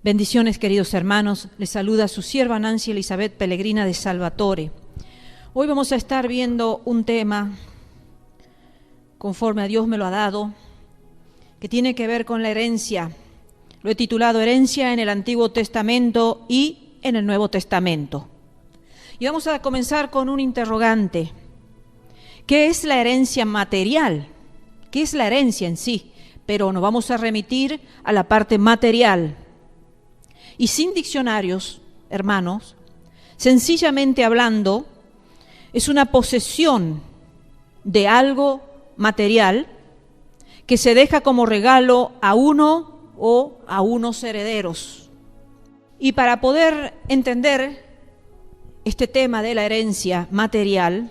Bendiciones, queridos hermanos. Les saluda su sierva Nancy Elizabeth Pellegrina de Salvatore. Hoy vamos a estar viendo un tema, conforme a Dios me lo ha dado, que tiene que ver con la herencia. Lo he titulado Herencia en el Antiguo Testamento y en el Nuevo Testamento. Y vamos a comenzar con un interrogante. ¿Qué es la herencia material? ¿Qué es la herencia en sí? Pero nos vamos a remitir a la parte material. Y sin diccionarios, hermanos, sencillamente hablando, es una posesión de algo material que se deja como regalo a uno o a unos herederos. Y para poder entender este tema de la herencia material,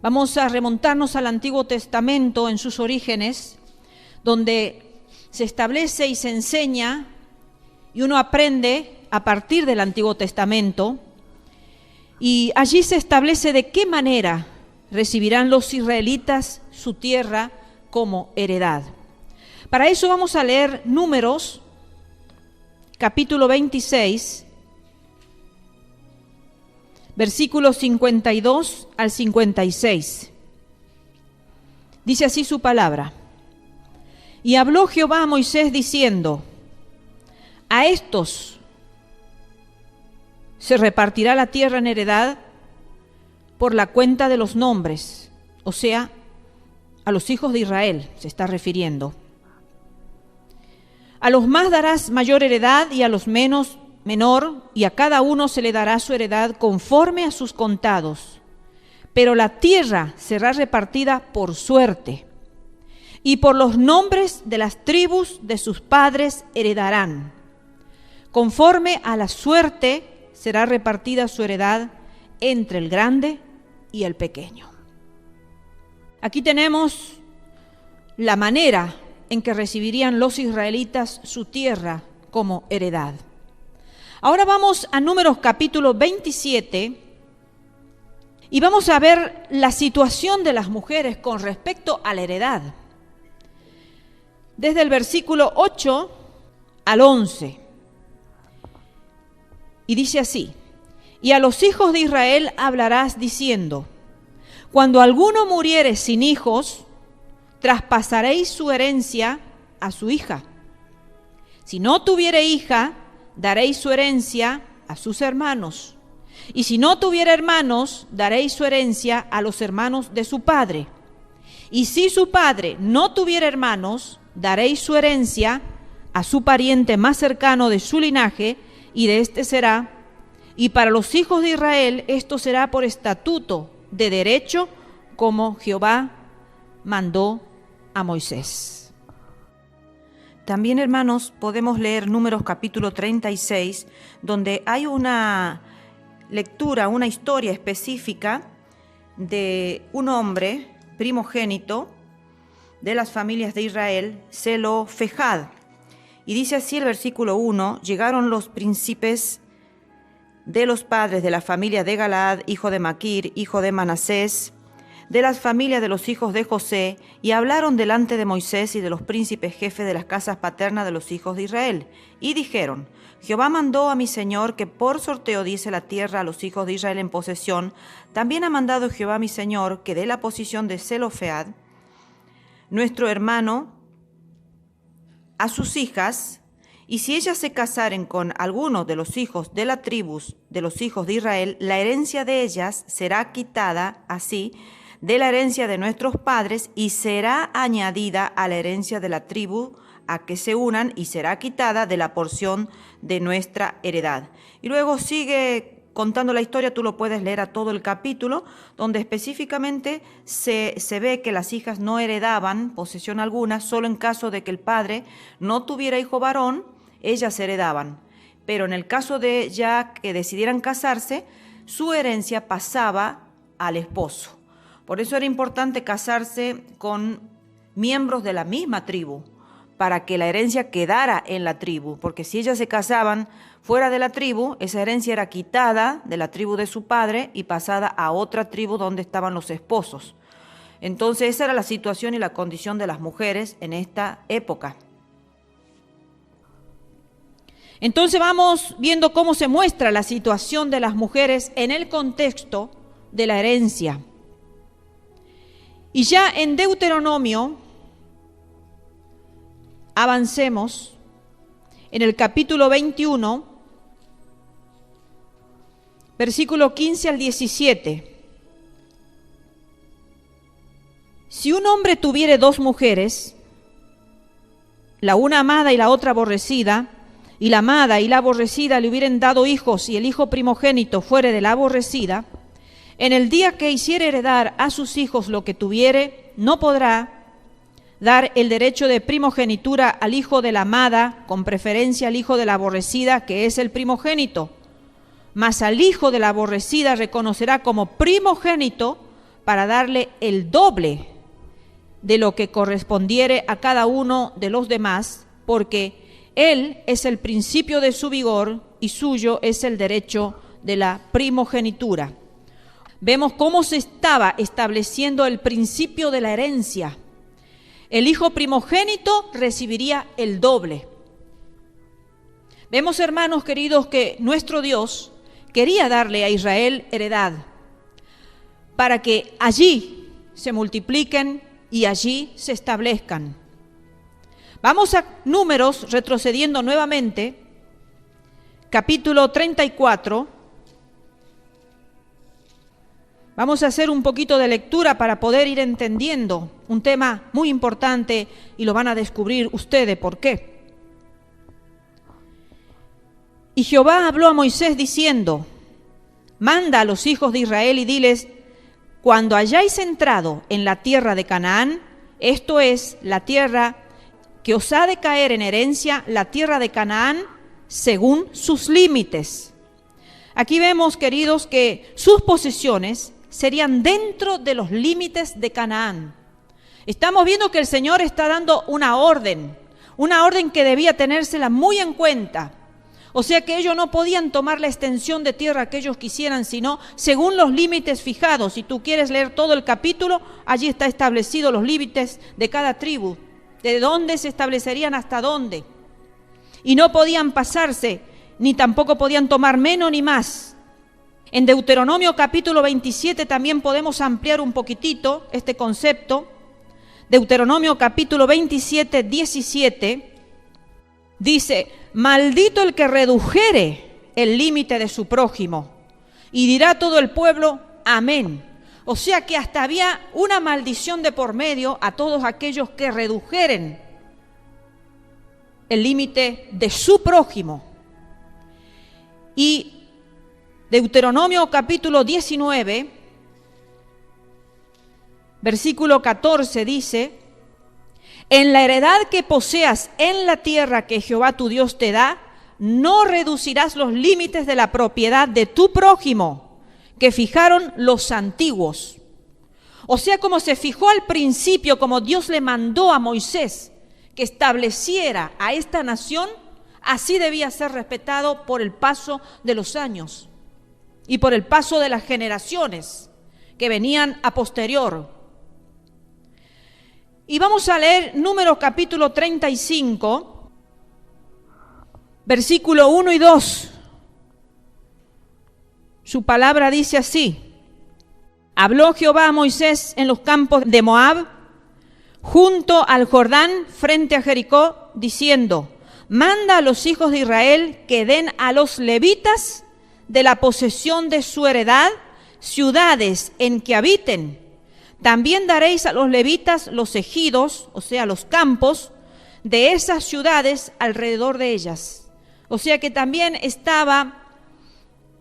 vamos a remontarnos al Antiguo Testamento en sus orígenes, donde se establece y se enseña y uno aprende a partir del Antiguo Testamento, y allí se establece de qué manera recibirán los israelitas su tierra como heredad. Para eso vamos a leer Números, capítulo 26, versículos 52 al 56. Dice así su palabra: Y habló Jehová a Moisés diciendo: A estos se repartirá la tierra en heredad por la cuenta de los nombres, o sea, a los hijos de Israel se está refiriendo. A los más darás mayor heredad y a los menos menor, y a cada uno se le dará su heredad conforme a sus contados. Pero la tierra será repartida por suerte, y por los nombres de las tribus de sus padres heredarán. Conforme a la suerte será repartida su heredad entre el grande y el pequeño. Aquí tenemos la manera en que recibirían los israelitas su tierra como heredad. Ahora vamos a Números capítulo 27 y vamos a ver la situación de las mujeres con respecto a la heredad. Desde el versículo 8 al 11. Y dice así: Y a los hijos de Israel hablarás diciendo: Cuando alguno muriere sin hijos, traspasaréis su herencia a su hija. Si no tuviere hija, daréis su herencia a sus hermanos. Y si no tuviere hermanos, daréis su herencia a los hermanos de su padre. Y si su padre no tuviere hermanos, daréis su herencia a su pariente más cercano de su linaje, y de éste será. Y para los hijos de Israel esto será por estatuto de derecho, como Jehová mandó a Moisés. También, hermanos, podemos leer Números capítulo 36, donde hay una lectura, una historia específica de un hombre primogénito de las familias de Israel, Zelofejad. Y dice así el versículo 1: Llegaron los príncipes de los padres de la familia de Galaad, hijo de Maquir, hijo de Manasés, de las familias de los hijos de José, y hablaron delante de Moisés y de los príncipes jefes de las casas paternas de los hijos de Israel. Y dijeron: Jehová mandó a mi señor que por sorteo diese la tierra a los hijos de Israel en posesión. También ha mandado Jehová a mi señor que dé la posesión de Zelofead, nuestro hermano, a sus hijas, y si ellas se casaren con alguno de los hijos de la tribu de los hijos de Israel, la herencia de ellas será quitada así de la herencia de nuestros padres, y será añadida a la herencia de la tribu a que se unan, y será quitada de la porción de nuestra heredad. Y luego sigue contando la historia, tú lo puedes leer a todo el capítulo, donde específicamente se ve que las hijas no heredaban posesión alguna, solo en caso de que el padre no tuviera hijo varón, ellas heredaban. Pero en el caso de ya que decidieran casarse, su herencia pasaba al esposo. Por eso era importante casarse con miembros de la misma tribu, para que la herencia quedara en la tribu, porque si ellas se casaban fuera de la tribu, esa herencia era quitada de la tribu de su padre y pasada a otra tribu donde estaban los esposos. Entonces esa era la situación y la condición de las mujeres en esta época. Entonces vamos viendo cómo se muestra la situación de las mujeres en el contexto de la herencia. Y ya en Deuteronomio, avancemos en el capítulo 21, versículo 15 al 17. Si un hombre tuviere dos mujeres, la una amada y la otra aborrecida, y la amada y la aborrecida le hubieren dado hijos, y el hijo primogénito fuere de la aborrecida, en el día que hiciere heredar a sus hijos lo que tuviere, no podrá dar el derecho de primogenitura al hijo de la amada, con preferencia al hijo de la aborrecida, que es el primogénito. Mas al hijo de la aborrecida reconocerá como primogénito para darle el doble de lo que correspondiere a cada uno de los demás, porque él es el principio de su vigor y suyo es el derecho de la primogenitura. Vemos cómo se estaba estableciendo el principio de la herencia. El hijo primogénito recibiría el doble. Vemos, hermanos queridos, que nuestro Dios quería darle a Israel heredad para que allí se multipliquen y allí se establezcan. Vamos a Números, retrocediendo nuevamente, capítulo 34. Vamos a hacer un poquito de lectura para poder ir entendiendo un tema muy importante y lo van a descubrir ustedes por qué. Y Jehová habló a Moisés diciendo: manda a los hijos de Israel y diles: cuando hayáis entrado en la tierra de Canaán, esto es, la tierra que os ha de caer en herencia, la tierra de Canaán, según sus límites. Aquí vemos, queridos, que sus posesiones serían dentro de los límites de Canaán. Estamos viendo que el Señor está dando una orden que debía tenérsela muy en cuenta. O sea que ellos no podían tomar la extensión de tierra que ellos quisieran, sino según los límites fijados. Si tú quieres leer todo el capítulo, allí está establecido los límites de cada tribu, de dónde se establecerían hasta dónde. Y no podían pasarse, ni tampoco podían tomar menos ni más. En Deuteronomio capítulo 27 también podemos ampliar un poquitito este concepto. Deuteronomio capítulo 27, 17, dice: maldito el que redujere el límite de su prójimo. Y dirá todo el pueblo: amén. O sea que hasta había una maldición de por medio a todos aquellos que redujeren el límite de su prójimo. Y Deuteronomio capítulo 19, versículo 14 dice: en la heredad que poseas en la tierra que Jehová tu Dios te da, no reducirás los límites de la propiedad de tu prójimo, que fijaron los antiguos. O sea, como se fijó al principio, como Dios le mandó a Moisés que estableciera a esta nación, así debía ser respetado por el paso de los años y por el paso de las generaciones que venían a posterior. Y vamos a leer Números capítulo 35, versículo 1 y 2. Su palabra dice así: habló Jehová a Moisés en los campos de Moab, junto al Jordán, frente a Jericó, diciendo: manda a los hijos de Israel que den a los levitas de la posesión de su heredad ciudades en que habiten. También daréis a los levitas los ejidos, o sea, los campos, de esas ciudades alrededor de ellas. O sea que también estaba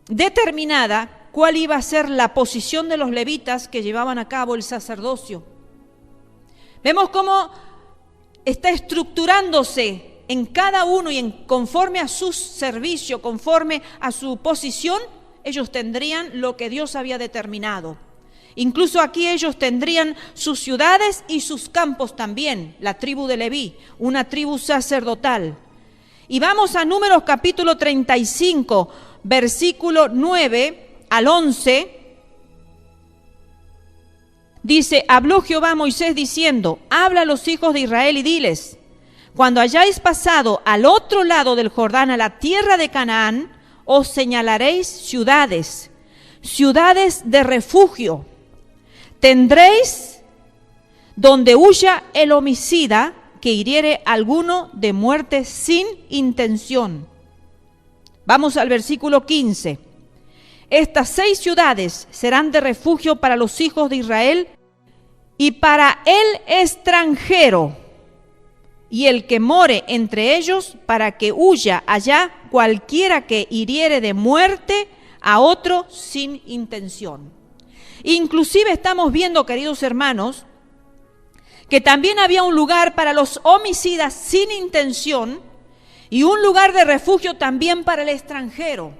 determinada cuál iba a ser la posición de los levitas que llevaban a cabo el sacerdocio. Vemos cómo está estructurándose en cada uno y conforme a su servicio, conforme a su posición, ellos tendrían lo que Dios había determinado. Incluso aquí ellos tendrían sus ciudades y sus campos también, la tribu de Leví, una tribu sacerdotal. Y vamos a Números capítulo 35, versículo 9 al 11. Dice: habló Jehová a Moisés diciendo: habla a los hijos de Israel y diles: Cuando hayáis pasado al otro lado del Jordán, a la tierra de Canaán, os señalaréis ciudades, ciudades de refugio. Tendréis donde huya el homicida que hiriere a alguno de muerte sin intención. Vamos al versículo 15. Estas 6 ciudades serán de refugio para los hijos de Israel y para el extranjero y el que more entre ellos, para que huya allá cualquiera que hiriere de muerte a otro sin intención. Inclusive estamos viendo, queridos hermanos, que también había un lugar para los homicidas sin intención y un lugar de refugio también para el extranjero.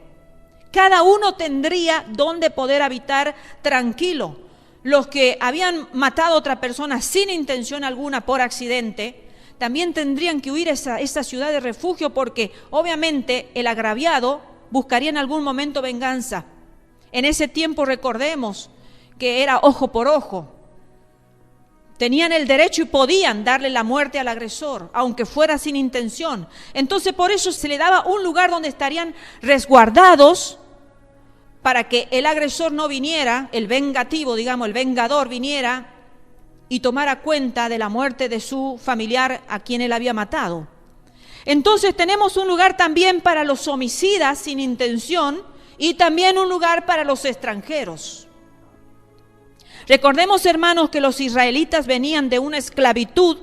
Cada uno tendría donde poder habitar tranquilo. Los que habían matado a otra persona sin intención alguna por accidente, también tendrían que huir a esa ciudad de refugio, porque obviamente el agraviado buscaría en algún momento venganza. En ese tiempo recordemos que era ojo por ojo. Tenían el derecho y podían darle la muerte al agresor, aunque fuera sin intención. Entonces por eso se le daba un lugar donde estarían resguardados para que el agresor no viniera, el vengativo, digamos, el vengador viniera y tomara cuenta de la muerte de su familiar a quien él había matado. Entonces tenemos un lugar también para los homicidas sin intención y también un lugar para los extranjeros. Recordemos, hermanos, que los israelitas venían de una esclavitud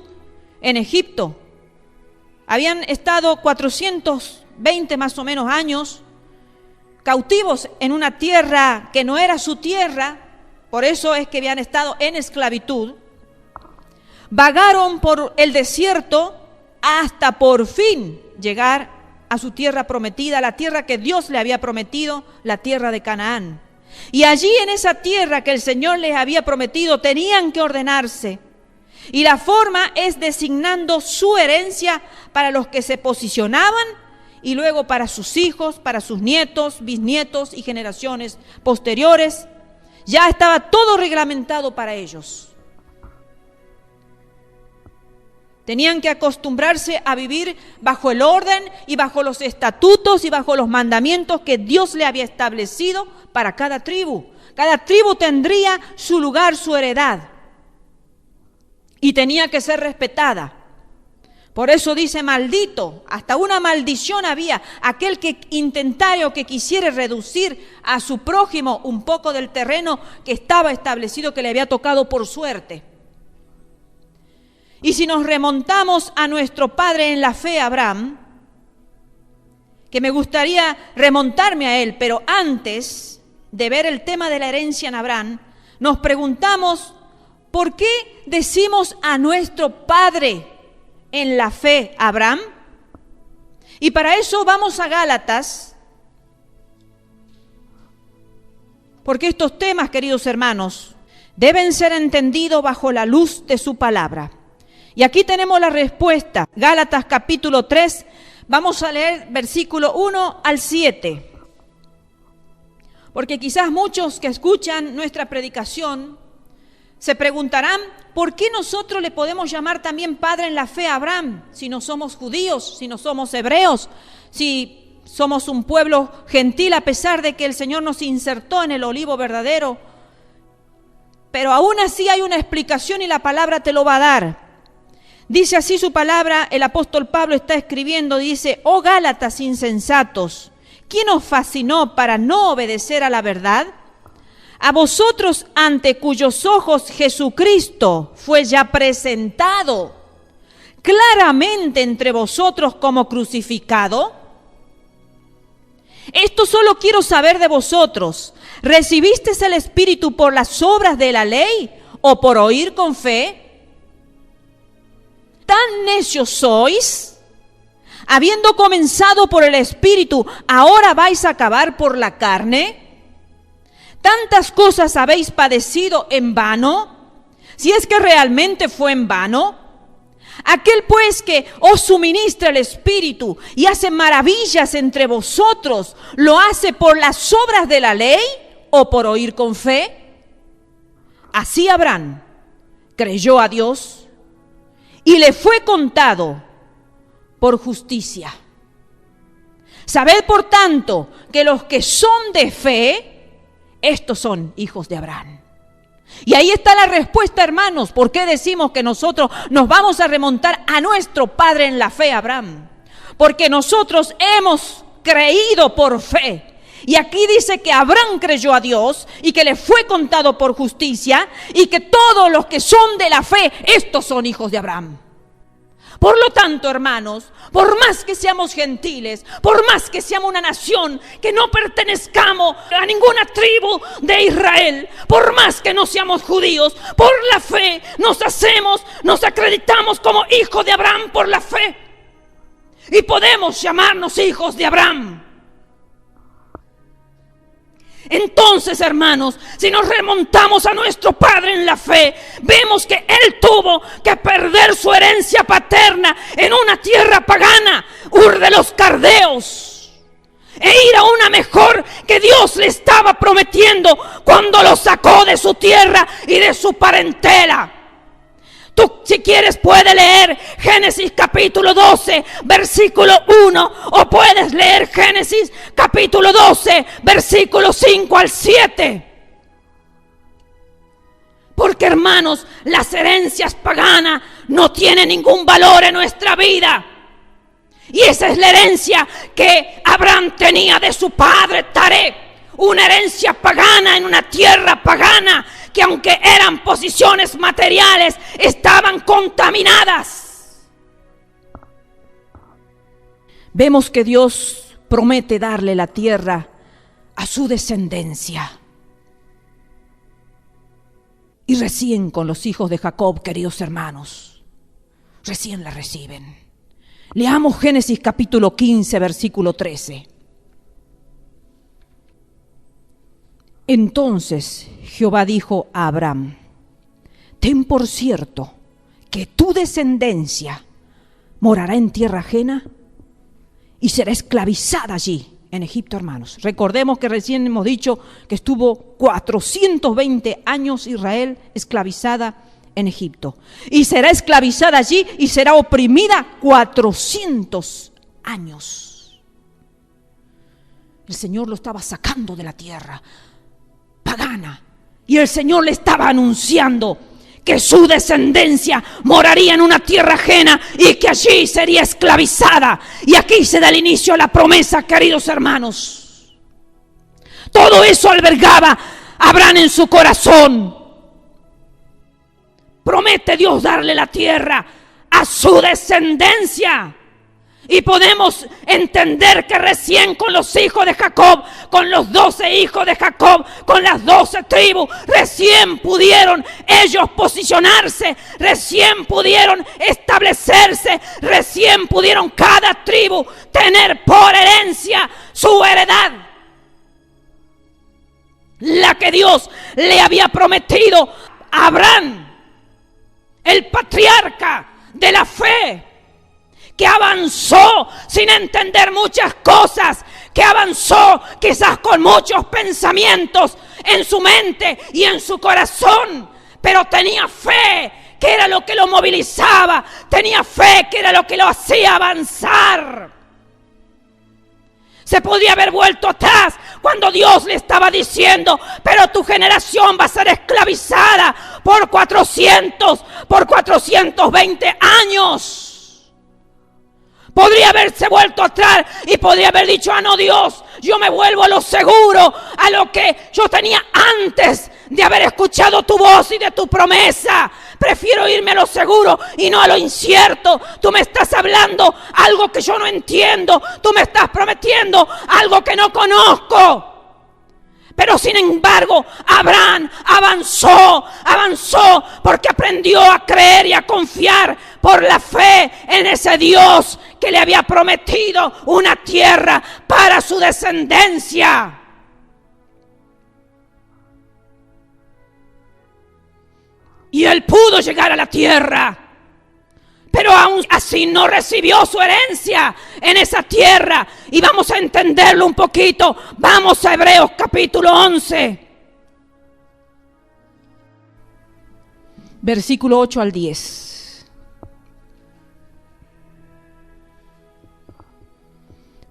en Egipto. Habían estado 420 más o menos años cautivos en una tierra que no era su tierra, por eso es que habían estado en esclavitud. Vagaron por el desierto hasta por fin llegar a su tierra prometida, la tierra que Dios le había prometido, la tierra de Canaán. Y allí en esa tierra que el Señor les había prometido tenían que ordenarse. Y la forma es designando su herencia para los que se posicionaban y luego para sus hijos, para sus nietos, bisnietos y generaciones posteriores. Ya estaba todo reglamentado para ellos. Tenían que acostumbrarse a vivir bajo el orden y bajo los estatutos y bajo los mandamientos que Dios le había establecido para cada tribu. Cada tribu tendría su lugar, su heredad. Y tenía que ser respetada. Por eso dice maldito, hasta una maldición había. Aquel que intentara o que quisiera reducir a su prójimo un poco del terreno que estaba establecido, que le había tocado por suerte. Y si nos remontamos a nuestro padre en la fe, Abraham, que me gustaría remontarme a él, pero antes de ver el tema de la herencia en Abraham, nos preguntamos, ¿por qué decimos a nuestro padre en la fe, Abraham? Y para eso vamos a Gálatas, porque estos temas, queridos hermanos, deben ser entendidos bajo la luz de su palabra. Y aquí tenemos la respuesta. Gálatas capítulo 3, vamos a leer versículo 1 al 7. Porque quizás muchos que escuchan nuestra predicación se preguntarán, ¿por qué nosotros le podemos llamar también padre en la fe a Abraham? Si no somos judíos, si no somos hebreos, si somos un pueblo gentil, a pesar de que el Señor nos insertó en el olivo verdadero. Pero aún así hay una explicación y la palabra te lo va a dar. Dice así su palabra, el apóstol Pablo está escribiendo, dice, oh Gálatas insensatos, ¿quién os fascinó para no obedecer a la verdad? A vosotros ante cuyos ojos Jesucristo fue ya presentado claramente entre vosotros como crucificado. Esto solo quiero saber de vosotros, ¿recibisteis el Espíritu por las obras de la ley o por oír con fe? ¿Tan necios sois? Habiendo comenzado por el Espíritu, ¿ahora vais a acabar por la carne? ¿Tantas cosas habéis padecido en vano? Si es que realmente fue en vano. Aquel pues que os suministra el Espíritu y hace maravillas entre vosotros, ¿lo hace por las obras de la ley o por oír con fe? Así Abraham creyó a Dios y le fue contado por justicia. Sabed, por tanto, que los que son de fe, estos son hijos de Abraham. Y ahí está la respuesta, hermanos. ¿Por qué decimos que nosotros nos vamos a remontar a nuestro padre en la fe, Abraham? Porque nosotros hemos creído por fe. Y aquí dice que Abraham creyó a Dios y que le fue contado por justicia, y que todos los que son de la fe, estos son hijos de Abraham. Por lo tanto, hermanos, por más que seamos gentiles, por más que seamos una nación que no pertenezcamos a ninguna tribu de Israel, por más que no seamos judíos, por la fe nos acreditamos como hijos de Abraham por la fe. Y podemos llamarnos hijos de Abraham. Entonces, hermanos, si nos remontamos a nuestro padre en la fe, vemos que él tuvo que perder su herencia paterna en una tierra pagana, Ur de los Caldeos, e ir a una mejor que Dios le estaba prometiendo cuando lo sacó de su tierra y de su parentela. Tú, si quieres, puedes leer Génesis capítulo 12, versículo 1, o puedes leer Génesis capítulo 12, versículo 5 al 7. Porque, hermanos, las herencias paganas no tienen ningún valor en nuestra vida. Y esa es la herencia que Abraham tenía de su padre Taré. Una herencia pagana en una tierra pagana, que aunque eran posiciones materiales, estaban contaminadas. Vemos que Dios promete darle la tierra a su descendencia. Y recién con los hijos de Jacob, queridos hermanos, recién la reciben. Leamos Génesis capítulo 15, versículo 13. Entonces Jehová dijo a Abraham: ten por cierto que tu descendencia morará en tierra ajena y será esclavizada allí en Egipto, hermanos. Recordemos que recién hemos dicho que estuvo 420 años Israel esclavizada en Egipto. Y será esclavizada allí y será oprimida 400 años. El Señor lo estaba sacando de la tierra pagana, y el Señor le estaba anunciando que su descendencia moraría en una tierra ajena y que allí sería esclavizada. Y aquí se da el inicio a la promesa, queridos hermanos. Todo eso albergaba Abraham en su corazón. Promete Dios darle la tierra a su descendencia. Y podemos entender que recién con los hijos de Jacob, con los 12 hijos de Jacob, con las 12 tribus, recién pudieron ellos posicionarse, recién pudieron establecerse, recién pudieron cada tribu tener por herencia su heredad. La que Dios le había prometido a Abraham, el patriarca de la fe, que avanzó sin entender muchas cosas, que avanzó quizás con muchos pensamientos en su mente y en su corazón, pero tenía fe, que era lo que lo movilizaba, tenía fe, que era lo que lo hacía avanzar. Se podía haber vuelto atrás cuando Dios le estaba diciendo: pero tu generación va a ser esclavizada por 420 años. Podría haberse vuelto atrás y podría haber dicho: ah, no, Dios, yo me vuelvo a lo seguro, a lo que yo tenía antes de haber escuchado tu voz y de tu promesa. Prefiero irme a lo seguro y no a lo incierto. Tú me estás hablando algo que yo no entiendo. Tú me estás prometiendo algo que no conozco. Pero sin embargo, Abraham avanzó porque aprendió a creer y a confiar por la fe en ese Dios que le había prometido una tierra para su descendencia. Y él pudo llegar a la tierra, pero aún así no recibió su herencia en esa tierra. Y vamos a entenderlo un poquito. Vamos a Hebreos capítulo 11. Versículo 8 al 10.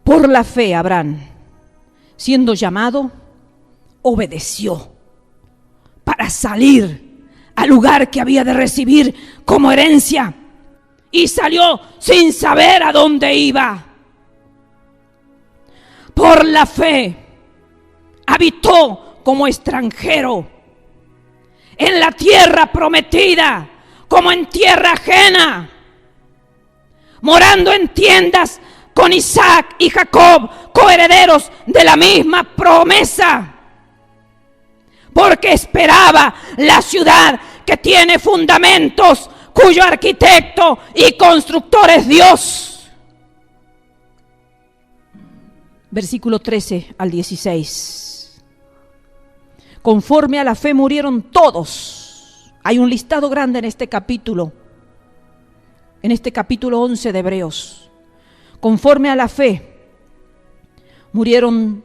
Por la fe, Abraham, siendo llamado, obedeció para salir al lugar que había de recibir como herencia, y salió sin saber a dónde iba. Por la fe habitó como extranjero en la tierra prometida, como en tierra ajena, morando en tiendas con Isaac y Jacob, coherederos de la misma promesa, porque esperaba la ciudad que tiene fundamentos, cuyo arquitecto y constructor es Dios. Versículo 13 al 16. Conforme a la fe murieron todos. Hay un listado grande en este capítulo 11 de Hebreos. Conforme a la fe murieron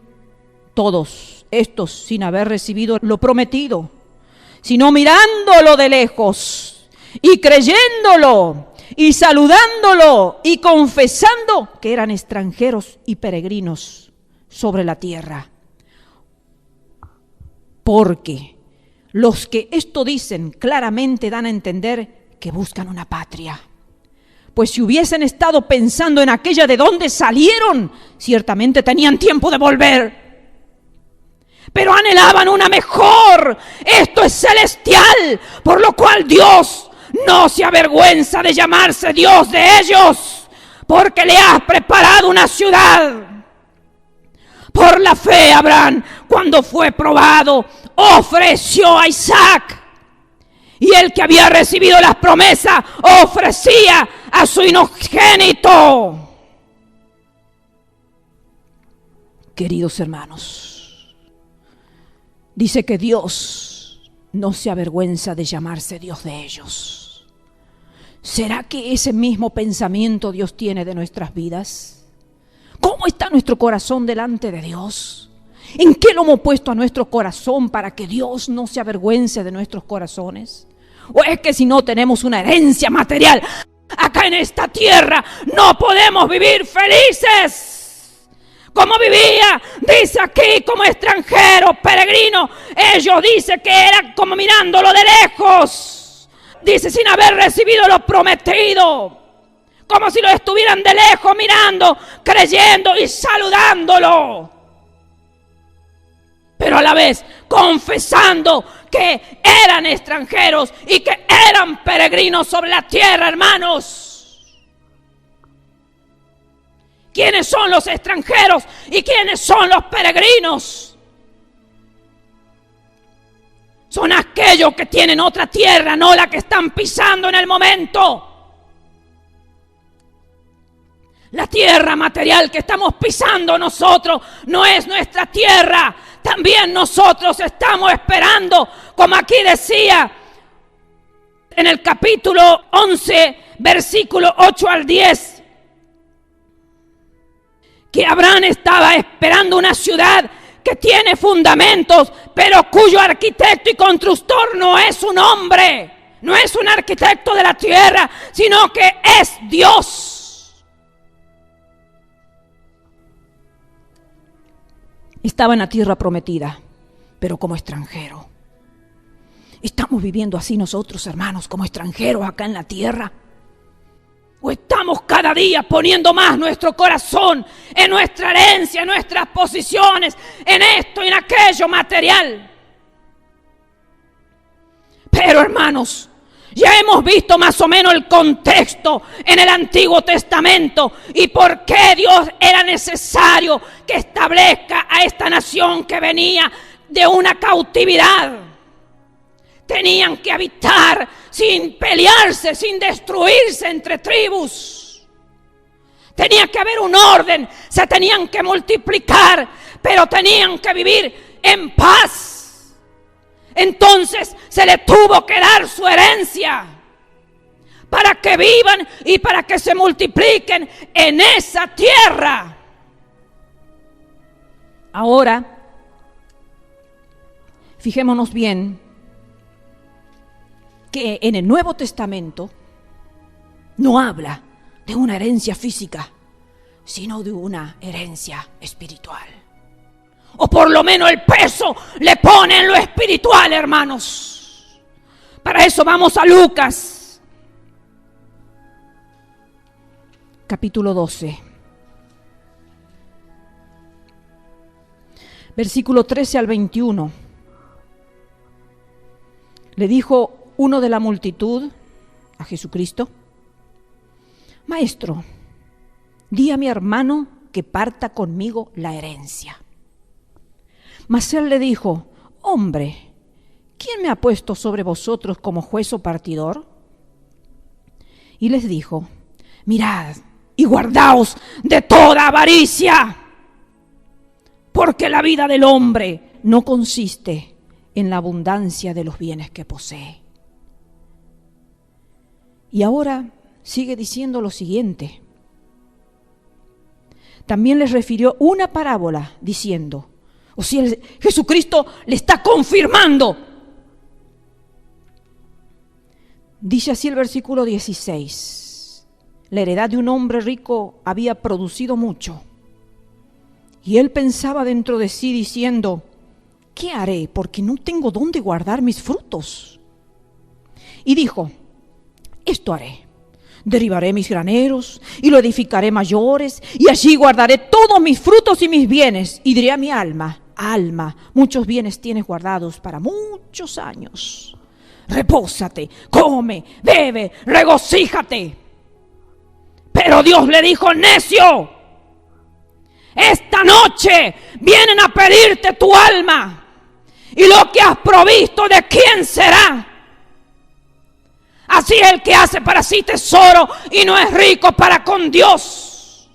todos estos sin haber recibido lo prometido, sino mirándolo de lejos y creyéndolo y saludándolo y confesando que eran extranjeros y peregrinos sobre la tierra. Porque los que esto dicen claramente dan a entender que buscan una patria. Pues si hubiesen estado pensando en aquella de donde salieron, ciertamente tenían tiempo de volver. Pero anhelaban una mejor. Esto es celestial, por lo cual Dios no se avergüenza de llamarse Dios de ellos, porque le has preparado una ciudad. Por la fe, Abraham, cuando fue probado, ofreció a Isaac. Y el que había recibido las promesas ofrecía a su unigénito. Queridos hermanos, dice que Dios no se avergüenza de llamarse Dios de ellos. ¿Será que ese mismo pensamiento Dios tiene de nuestras vidas? ¿Cómo está nuestro corazón delante de Dios? ¿En qué lo hemos puesto a nuestro corazón para que Dios no se avergüence de nuestros corazones? ¿O es que si no tenemos una herencia material acá en esta tierra, no podemos vivir felices? Como vivía, dice aquí, como extranjero, peregrino. Ellos dicen que eran como mirándolo de lejos. Dice, sin haber recibido lo prometido. Como si lo estuvieran de lejos mirando, creyendo y saludándolo. Pero a la vez confesando que eran extranjeros y que eran peregrinos sobre la tierra, hermanos. ¿Quiénes son los extranjeros y quiénes son los peregrinos? Son aquellos que tienen otra tierra, no la que están pisando en el momento. La tierra material que estamos pisando nosotros no es nuestra tierra. También nosotros estamos esperando, como aquí decía en el capítulo 11, versículo 8 al 10, que Abraham estaba esperando una ciudad que tiene fundamentos, pero cuyo arquitecto y constructor no es un hombre, no es un arquitecto de la tierra, sino que es Dios. Estaba en la tierra prometida, pero como extranjero. ¿Estamos viviendo así nosotros, hermanos, como extranjeros acá en la tierra? ¿O estamos cada día poniendo más nuestro corazón en nuestra herencia, en nuestras posiciones, en esto y en aquello material? Pero, hermanos, ya hemos visto más o menos el contexto en el Antiguo Testamento y por qué Dios era necesario que establezca a esta nación que venía de una cautividad. Tenían que habitar sin pelearse, sin destruirse entre tribus. Tenía que haber un orden, se tenían que multiplicar, pero tenían que vivir en paz. Entonces se le tuvo que dar su herencia para que vivan y para que se multipliquen en esa tierra. Ahora, fijémonos bien que en el Nuevo Testamento no habla de una herencia física, sino de una herencia espiritual. O por lo menos el peso le pone en lo espiritual, hermanos. Para eso vamos a Lucas, capítulo 12. Versículo 13 al 21. Le dijo uno de la multitud a Jesucristo: Maestro, di a mi hermano que parta conmigo la herencia. Mas él le dijo: Hombre, ¿quién me ha puesto sobre vosotros como juez o partidor? Y les dijo: Mirad y guardaos de toda avaricia, porque la vida del hombre no consiste en la abundancia de los bienes que posee. Y ahora sigue diciendo lo siguiente. También les refirió una parábola diciendo, o sea, Jesucristo le está confirmando. Dice así el versículo 16: La heredad de un hombre rico había producido mucho. Y él pensaba dentro de sí diciendo: ¿qué haré? Porque no tengo dónde guardar mis frutos. Y dijo: esto haré. Derribaré mis graneros y lo edificaré mayores, y allí guardaré todos mis frutos y mis bienes. Y diré a mi alma: alma, muchos bienes tienes guardados para muchos años. Repósate, come, bebe, regocíjate. Pero Dios le dijo: necio, esta noche vienen a pedirte tu alma, y lo que has provisto, ¿de quién será? Así es el que hace para sí tesoro y no es rico para con Dios.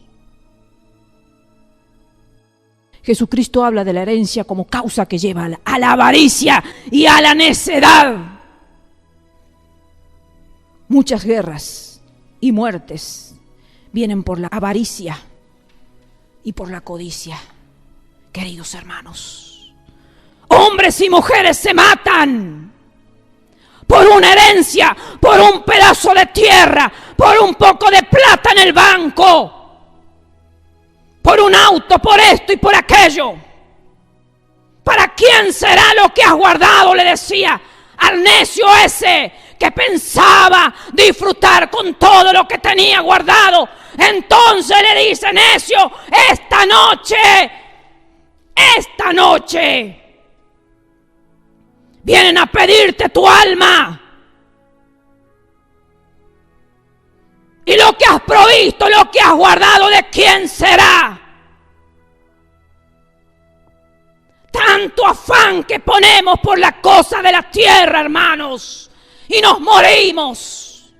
Jesucristo habla de la herencia como causa que lleva a la avaricia y a la necedad. Muchas guerras y muertes vienen por la avaricia y por la codicia, queridos hermanos. Hombres y mujeres se matan por una herencia, por un pedazo de tierra, por un poco de plata en el banco, por un auto, por esto y por aquello. ¿Para quién será lo que has guardado?, le decía al necio ese que pensaba disfrutar con todo lo que tenía guardado. Entonces le dice: necio, esta noche vienen a pedirte tu alma. Y lo que has provisto, lo que has guardado, ¿de quién será? Tanto afán que ponemos por la cosa de la tierra, hermanos, y nos morimos.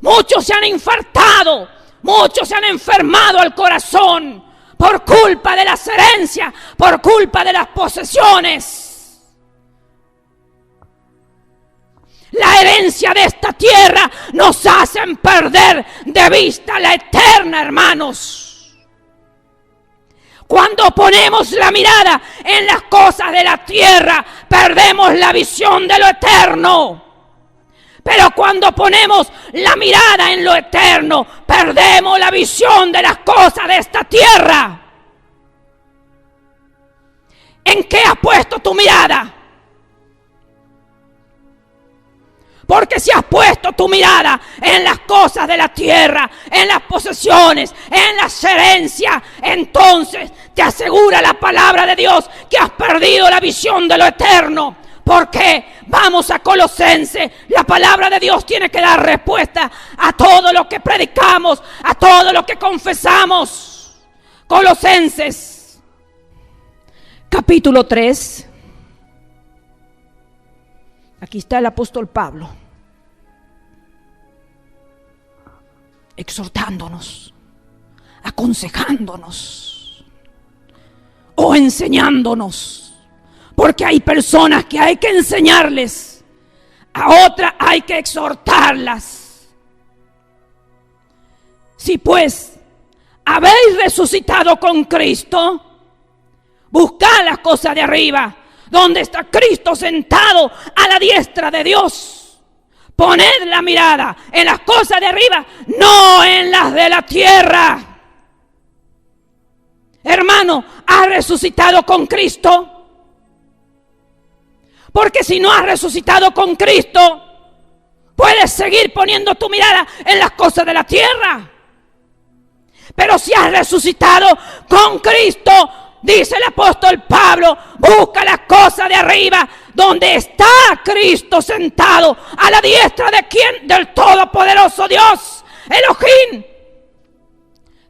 Muchos se han infartado, muchos se han enfermado al corazón por culpa de las herencias, por culpa de las posesiones. La herencia de esta tierra nos hacen perder de vista la eterna, hermanos. Cuando ponemos la mirada en las cosas de la tierra, perdemos la visión de lo eterno. Pero cuando ponemos la mirada en lo eterno, perdemos la visión de las cosas de esta tierra. ¿En qué has puesto tu mirada? Porque si has puesto tu mirada en las cosas de la tierra, en las posesiones, en las herencias, entonces te asegura la palabra de Dios que has perdido la visión de lo eterno. Porque vamos a Colosenses, la palabra de Dios tiene que dar respuesta a todo lo que predicamos, a todo lo que confesamos. Colosenses, capítulo 3. Aquí está el apóstol Pablo exhortándonos, aconsejándonos o enseñándonos, porque hay personas que hay que enseñarles, a otras hay que exhortarlas. Si pues habéis resucitado con Cristo, buscad las cosas de arriba, donde está Cristo sentado a la diestra de Dios. Poned la mirada en las cosas de arriba, no en las de la tierra. Hermano, ¿has resucitado con Cristo? Porque si no has resucitado con Cristo, puedes seguir poniendo tu mirada en las cosas de la tierra. Pero si has resucitado con Cristo, dice el apóstol Pablo, busca las cosas de arriba, donde está Cristo sentado a la diestra de quién, del todopoderoso Dios, Elohim,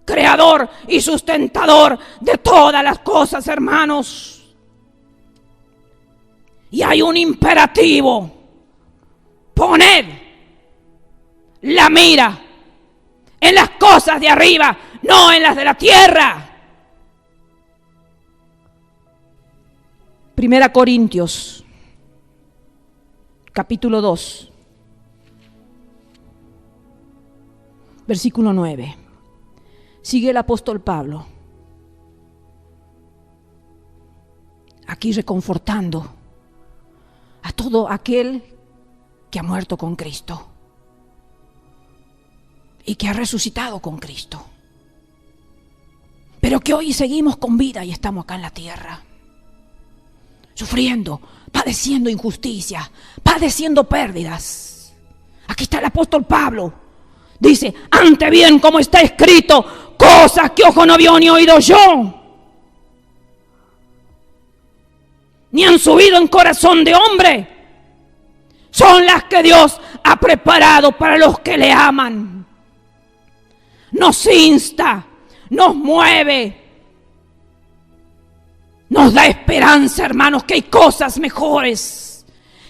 creador y sustentador de todas las cosas, hermanos. Y hay un imperativo: poned la mira en las cosas de arriba, no en las de la tierra. 1 Corintios, capítulo 2, versículo 9. Sigue el apóstol Pablo aquí reconfortando a todo aquel que ha muerto con Cristo y que ha resucitado con Cristo, pero que hoy seguimos con vida y estamos acá en la tierra, sufriendo, padeciendo injusticia, padeciendo pérdidas. Aquí está el apóstol Pablo. Dice, ante bien, como está escrito, cosas que ojo no vio ni oído yo, ni han subido en corazón de hombre, son las que Dios ha preparado para los que le aman. Nos insta, nos mueve, nos da esperanza, hermanos, que hay cosas mejores,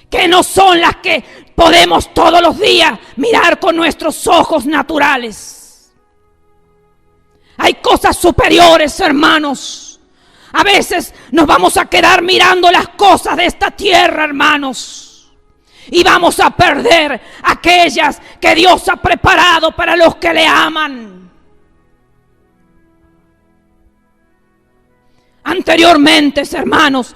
que no son las que podemos todos los días mirar con nuestros ojos naturales. Hay cosas superiores, hermanos. A veces nos vamos a quedar mirando las cosas de esta tierra, hermanos, y vamos a perder aquellas que Dios ha preparado para los que le aman. Anteriormente, hermanos,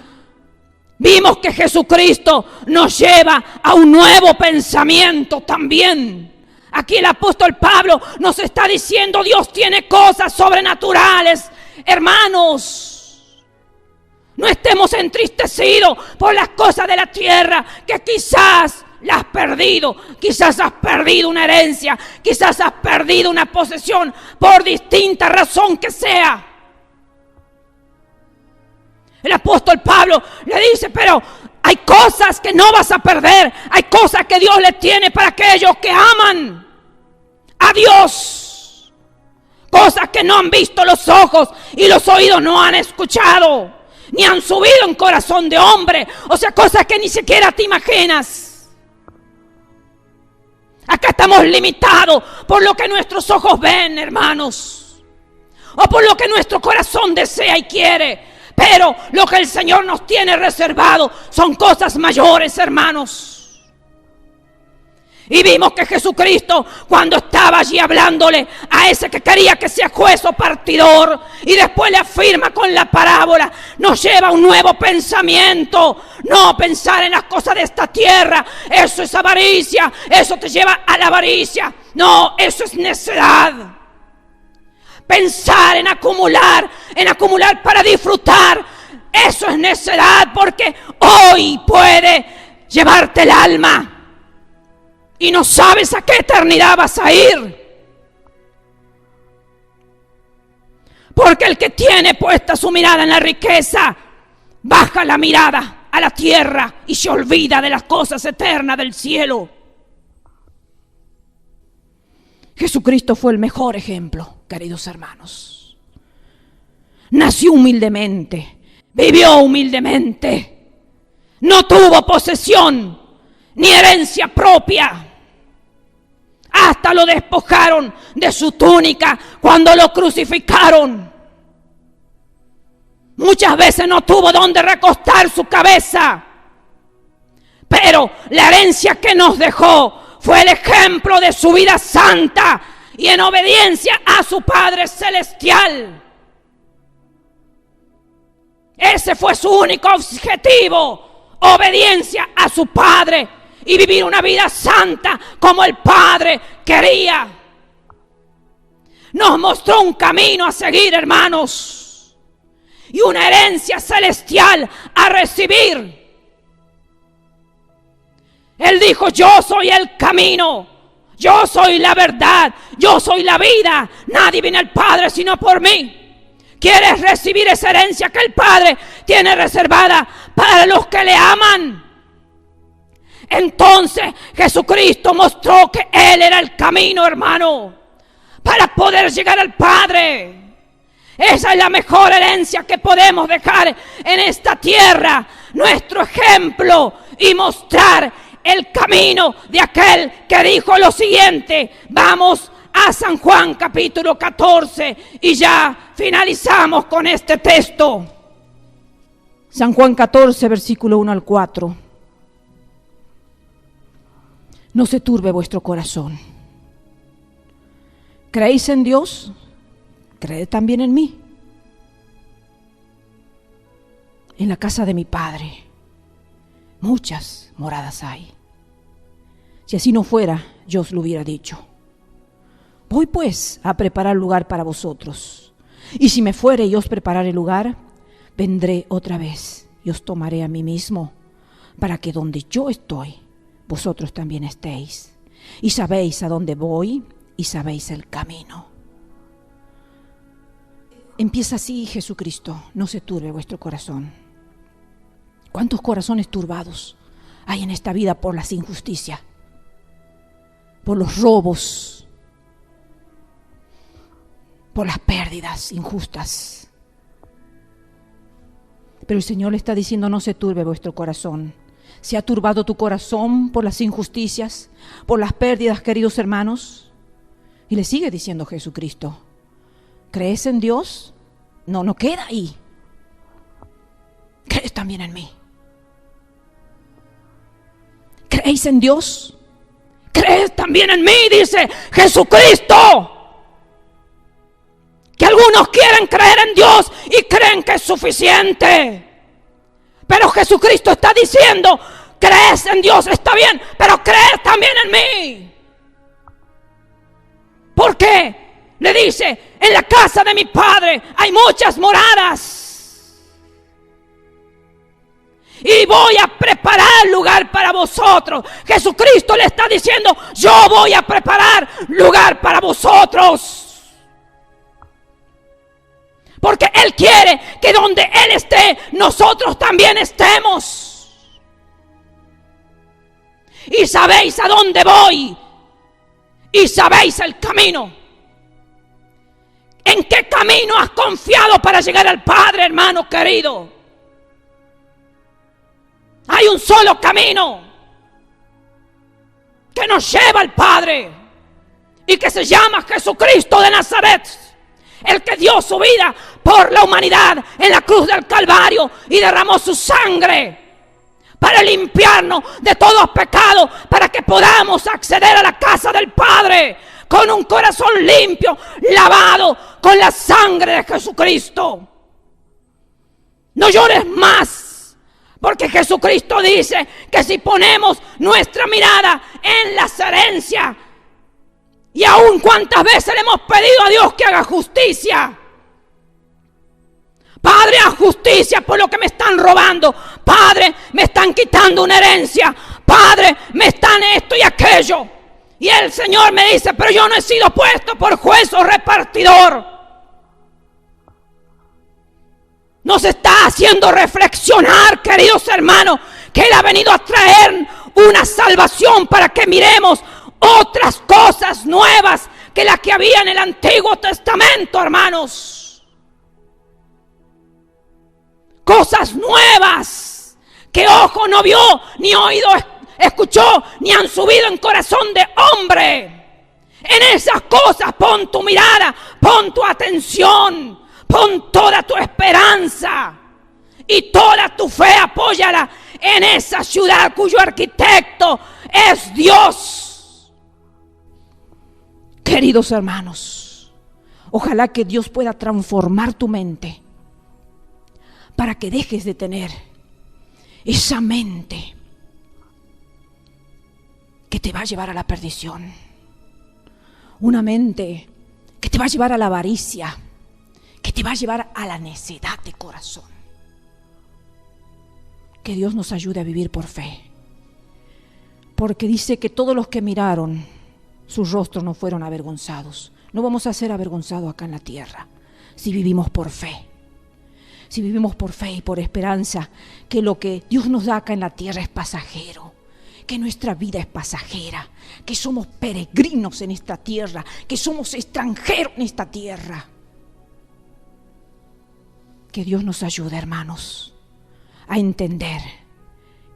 vimos que Jesucristo nos lleva a un nuevo pensamiento también. Aquí el apóstol Pablo nos está diciendo, Dios tiene cosas sobrenaturales. Hermanos, no estemos entristecidos por las cosas de la tierra, que quizás las has perdido. Quizás has perdido una herencia, quizás has perdido una posesión, por distinta razón que sea. El apóstol Pablo le dice, pero hay cosas que no vas a perder. Hay cosas que Dios le tiene para aquellos que aman a Dios. Cosas que no han visto los ojos y los oídos no han escuchado, ni han subido en corazón de hombre. O sea, cosas que ni siquiera te imaginas. Acá estamos limitados por lo que nuestros ojos ven, hermanos, o por lo que nuestro corazón desea y quiere. Pero lo que el Señor nos tiene reservado son cosas mayores, hermanos. Y vimos que Jesucristo, cuando estaba allí hablándole a ese que quería que sea juez o partidor, y después le afirma con la parábola, nos lleva a un nuevo pensamiento. No pensar en las cosas de esta tierra, eso es avaricia, eso te lleva a la avaricia. No, eso es necedad. Pensar en acumular para disfrutar, eso es necedad, porque hoy puede llevarte el alma y no sabes a qué eternidad vas a ir. Porque el que tiene puesta su mirada en la riqueza, baja la mirada a la tierra y se olvida de las cosas eternas del cielo. Jesucristo fue el mejor ejemplo, queridos hermanos. Nació humildemente, vivió humildemente, no tuvo posesión ni herencia propia. Hasta lo despojaron de su túnica cuando lo crucificaron. Muchas veces no tuvo donde recostar su cabeza, pero la herencia que nos dejó fue el ejemplo de su vida santa y en obediencia a su Padre Celestial. Ese fue su único objetivo, obediencia a su Padre. y vivir una vida santa como el Padre quería. Nos mostró un camino a seguir, hermanos, y una herencia celestial a recibir. Él dijo: yo soy el camino, yo soy la verdad, yo soy la vida. Nadie viene al Padre sino por mí. ¿Quieres recibir esa herencia que el Padre tiene reservada para los que le aman? Entonces Jesucristo mostró que Él era el camino, hermano, para poder llegar al Padre. Esa es la mejor herencia que podemos dejar en esta tierra, nuestro ejemplo, y mostrar el camino de aquel que dijo lo siguiente. Vamos a San Juan capítulo 14 y ya finalizamos con este texto. San Juan 14, versículo 1 al 4. No se turbe vuestro corazón. ¿Creéis en Dios? Creed también en mí. En la casa de mi Padre muchas moradas hay. Si así no fuera, yo os lo hubiera dicho. Voy pues a preparar lugar para vosotros. Y si me fuere y os preparare lugar, vendré otra vez y os tomaré a mí mismo, para que donde yo estoy, vosotros también estéis. Y sabéis a dónde voy y sabéis el camino. Empieza así Jesucristo: no se turbe vuestro corazón. ¿Cuántos corazones turbados hay en esta vida por las injusticias, por los robos, por las pérdidas injustas? Pero el Señor le está diciendo: no se turbe vuestro corazón. ¿Se ha turbado tu corazón por las injusticias, por las pérdidas, queridos hermanos? Y le sigue diciendo Jesucristo: ¿crees en Dios? No queda ahí. ¿Crees también en mí? ¿Creéis en Dios? ¿Crees también en mí? Dice Jesucristo. Que algunos quieren creer en Dios y creen que es suficiente. Pero Jesucristo está diciendo: crees en Dios, está bien, pero crees también en mí. ¿Por qué? Le dice: en la casa de mi Padre hay muchas moradas. Y voy a preparar lugar para vosotros. Jesucristo le está diciendo: yo voy a preparar lugar para vosotros. Porque Él quiere que donde Él esté, nosotros también estemos. Y sabéis a dónde voy. Y sabéis el camino. ¿En qué camino has confiado para llegar al Padre, hermano querido? Hay un solo camino que nos lleva al Padre y que se llama Jesucristo de Nazaret. El que dio su vida por la humanidad en la cruz del Calvario y derramó su sangre para limpiarnos de todos pecados, para que podamos acceder a la casa del Padre con un corazón limpio, lavado con la sangre de Jesucristo. No llores más, porque Jesucristo dice que si ponemos nuestra mirada en las herencias, y aún cuántas veces le hemos pedido a Dios que haga justicia. Padre, haz justicia por lo que me están robando. Padre, me están quitando una herencia. Padre, me están esto y aquello. Y el Señor me dice: pero yo no he sido puesto por juez o repartidor. Nos está haciendo reflexionar, queridos hermanos, que Él ha venido a traer una salvación para que miremos otras cosas nuevas que las que había en el Antiguo Testamento, hermanos. Cosas nuevas que ojo no vio, ni oído escuchó, ni han subido en corazón de hombre. En esas cosas pon tu mirada, pon tu atención, pon toda tu esperanza y toda tu fe, apóyala en esa ciudad cuyo arquitecto es Dios. Queridos hermanos, ojalá que Dios pueda transformar tu mente para que dejes de tener esa mente que te va a llevar a la perdición. Una mente que te va a llevar a la avaricia, que te va a llevar a la necedad de corazón. Que Dios nos ayude a vivir por fe. Porque dice que todos los que miraron sus rostros no fueron avergonzados. No vamos a ser avergonzados acá en la tierra si vivimos por fe. Si vivimos por fe y por esperanza, que lo que Dios nos da acá en la tierra es pasajero, que nuestra vida es pasajera, que somos peregrinos en esta tierra, que somos extranjeros en esta tierra. Que Dios nos ayude, hermanos, a entender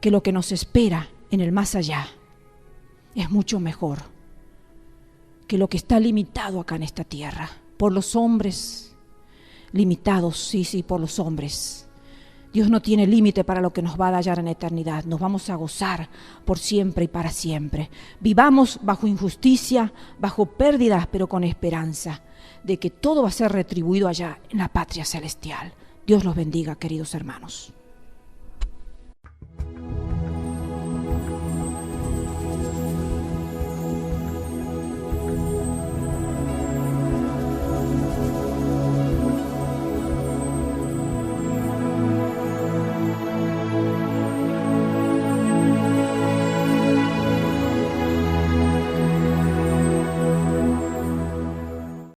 que lo que nos espera en el más allá es mucho mejor que lo que está limitado acá en esta tierra, por los hombres, limitados, sí, por los hombres. Dios no tiene límite para lo que nos va a dar en eternidad. Nos vamos a gozar por siempre y para siempre. Vivamos bajo injusticia, bajo pérdidas, pero con esperanza de que todo va a ser retribuido allá en la patria celestial. Dios los bendiga, queridos hermanos.